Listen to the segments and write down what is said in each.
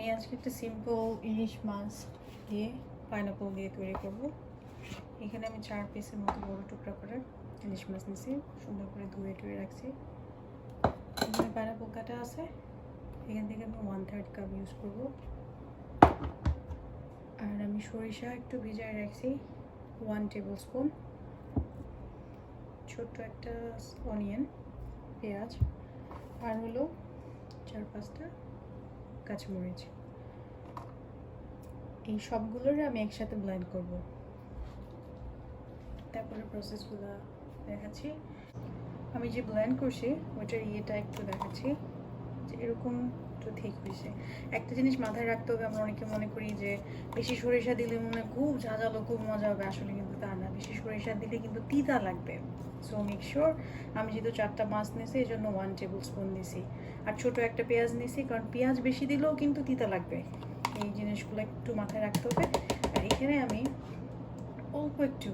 আমি আজকে একটা সিম্পল ইলিশ মাছ দিয়ে পাইনাপল দিয়ে তৈরি করব। এখানে আমি 4 পিসের মতো বড় টুকরা করে ইলিশ মাছ নিয়েছি, সুন্দর করে ধুয়ে টুয়ে রাখছি। এখানে পাইনাপল কাটা আছে, এখান থেকে আমি 1/3 কাপ ইউজ করব। আর আমি সরিষা একটু ভিজায় রাখছি 1 টেবিল স্পুন, ছোট্ট একটা অনিয়ন, পেঁয়াজ, আর হলো 4-5টা কাঁচামরিচ। এই সবগুলোর আমি একসাথে ব্লেন্ড করব। তারপরে প্রসেসগুলো দেখাচ্ছি। আমি যে ব্লেন্ড করছি ওইটার ইয়েটা একটু দেখাচ্ছি যে এরকম একটু ঠিক হয়েছে। একটা জিনিস মাথায় রাখতে হবে, আমরা অনেকে মনে করি যে বেশি সরিষা দিলে মনে খুব ঝাঁঝালো, খুব মজা হবে, আসলে কিন্তু তা না। বেশি সরিষা দিলে কিন্তু তিতা লাগবে। So make sure. আমি যেহেতু 4টা মাছ নিয়েছি এই জন্য 1 টেবিল স্পুন দিয়েছি। আর ছোট একটা পেঁয়াজ নিয়েছি, কারণ পেঁয়াজ বেশি দিলেও কিন্তু তিতা লাগবে। এই জিনিসগুলো একটু মাথায় রাখতে হবে। আর এখানে আমি অল্প একটু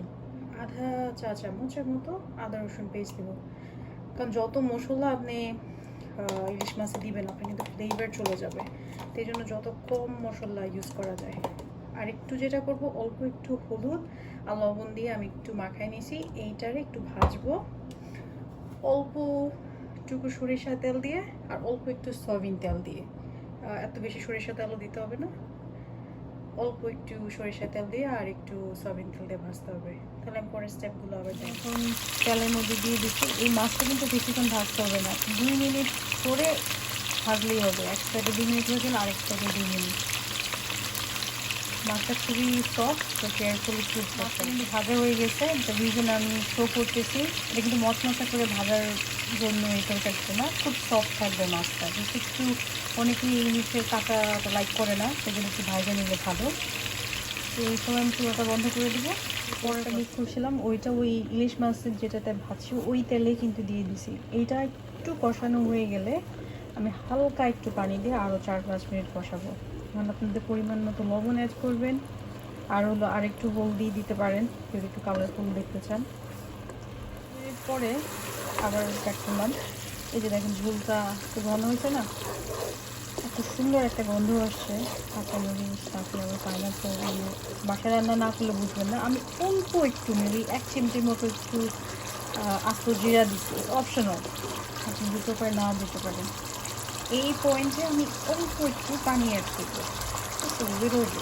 আধা চা চামচের মতো আদা রসুন পেস্ট দেবো, কারণ যত মশলা আপনি ইলিশ মাছে দিবেন আপনি কিন্তু ফ্লেভার চলে যাবে। সেই জন্য যত কম মশলা ইউজ করা যায়। আর একটু যেটা করব, অল্প একটু হলুদ আর লবণ দিয়ে আমি একটু মাখাই নিয়েছি, এইটারে একটু ভাজবো অল্প টুকু সরিষা তেল দিয়ে আর অল্প একটু সয়াবিন তেল দিয়ে। এত বেশি সরিষা তেলও দিতে হবে না, অল্প একটু সরিষা তেল দিয়ে আর একটু সয়াবিন তেল দিয়ে ভাজতে হবে। তাহলে আমি পরের স্টেপগুলো আবার এখন তেলের মধ্যে দিয়ে দিচ্ছি। এই মাছটা কিন্তু বেশিক্ষণ ভাজতে হবে না, 2 মিনিট করে ভাজলেই হবে। এক সাইডে 2 মিনিট হয়ে গেলে আরেক সাইডে 2 মিনিট। মাছটা খুবই সফট, তো কেয়ারফুলি চুজ করতে। কিন্তু ভাজা হয়ে গেছে, দ্য রিজন আমি শো করতেছি এটা কিন্তু মশমশা করে ভাজার জন্য এটা থাকছে না, খুব সফট থাকবে মাছটা। যেহেতু একটু অনেকেই ইলিশের কাঁটা লাইক করে না, সেজন্য একটু ভাজা নিলে ভালো। তো এই সময় আমি চুলাটা বন্ধ করে দেবো। পরেটা মিক্স করছিলাম ওইটা ওই ইলিশ মাছের যেটাতে ভাজছি ওই তেলে কিন্তু দিয়ে দিছি। এইটা একটু কষানো হয়ে গেলে আমি হালকা একটু পানি দিয়ে আরও 4-5 মিনিট কষাবো। মানে আপনাদের পরিমাণ মতো লবণ অ্যাড করবেন, আর হলো আরেকটু হলদি দিতে পারেন যদি একটু কালারফুল দেখতে চান। এরপরে আবার চেক করলাম, এই যে দেখেন ঝোলটা একটু ঘন হয়েছে না, এত সুন্দর একটা গন্ধ আসছে। কাঁচামরিচ, তারপরে আবার পাইনাপল। বাসায় রান্না না করলে বুঝবেন না। আমি অল্প একটু মেবি 1 চিমটির মতো একটু আস্ত জিরা দিচ্ছি, অপশনাল, আপনি দিতে পারেন না দিতে পারেন। এই পয়েন্টে আমি অল্প একটু পানি অ্যাড করবো, বেরোবে।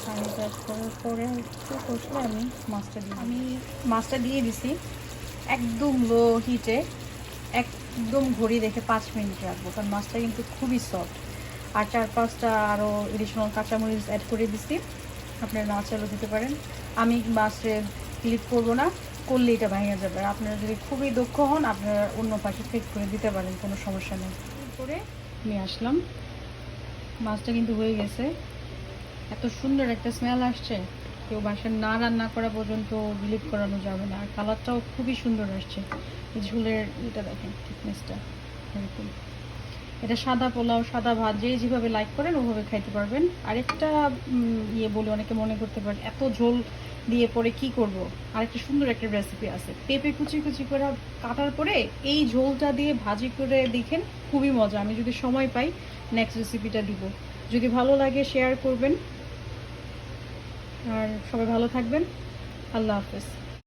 পানি অ্যাড করার পরে একটু কষলে আমি মাছটা দিয়ে দিছি একদম লো হিটে। একদম ঘড়ি দেখে 5 মিনিট রাখবো, কারণ মাছটা কিন্তু খুবই সফট। আর 4-5টা আরও এডিশনাল কাঁচামরিচ অ্যাড করে দিছি, আপনারা না চাইলেও দিতে পারেন। আমি মাছে ক্লিপ করবো না, করলে এটা ভেঙে যাবে। আর আপনারা যদি খুবই দক্ষ হন আপনারা অন্য পাশে ফিট করে দিতে পারেন, কোনো সমস্যা নেই। করে নিয়ে আসলাম, মাছটা কিন্তু হয়ে গেছে। এত সুন্দর একটা স্মেল আসছে, কেউ বাসায় না রান্না করা পর্যন্ত বিলিভ করানো যাবে না। আর কালারটাও খুবই সুন্দর আসছে। ঝোলের এটা দেখেন থিকনেসটা এরকম। এটা সাদা পোলাও, সাদা ভাত যে যেভাবে লাইক করেন ওভাবে খাইতে পারবেন। আরেকটা বলে অনেকে মনে করতে পারেন এত ঝোল দিয়ে পরে কি করব, আরেকটা সুন্দর একটা রেসিপি আছে। পেঁপে কুচি কুচি করে কাটার পরে এই ঝোলটা দিয়ে ভাজি করে দেখেন, খুবই মজা। আমি যদি সময় পাই নেক্সট রেসিপিটা দিব। যদি ভালো লাগে শেয়ার করবেন, আর সবাই ভালো থাকবেন। আল্লাহ হাফেজ।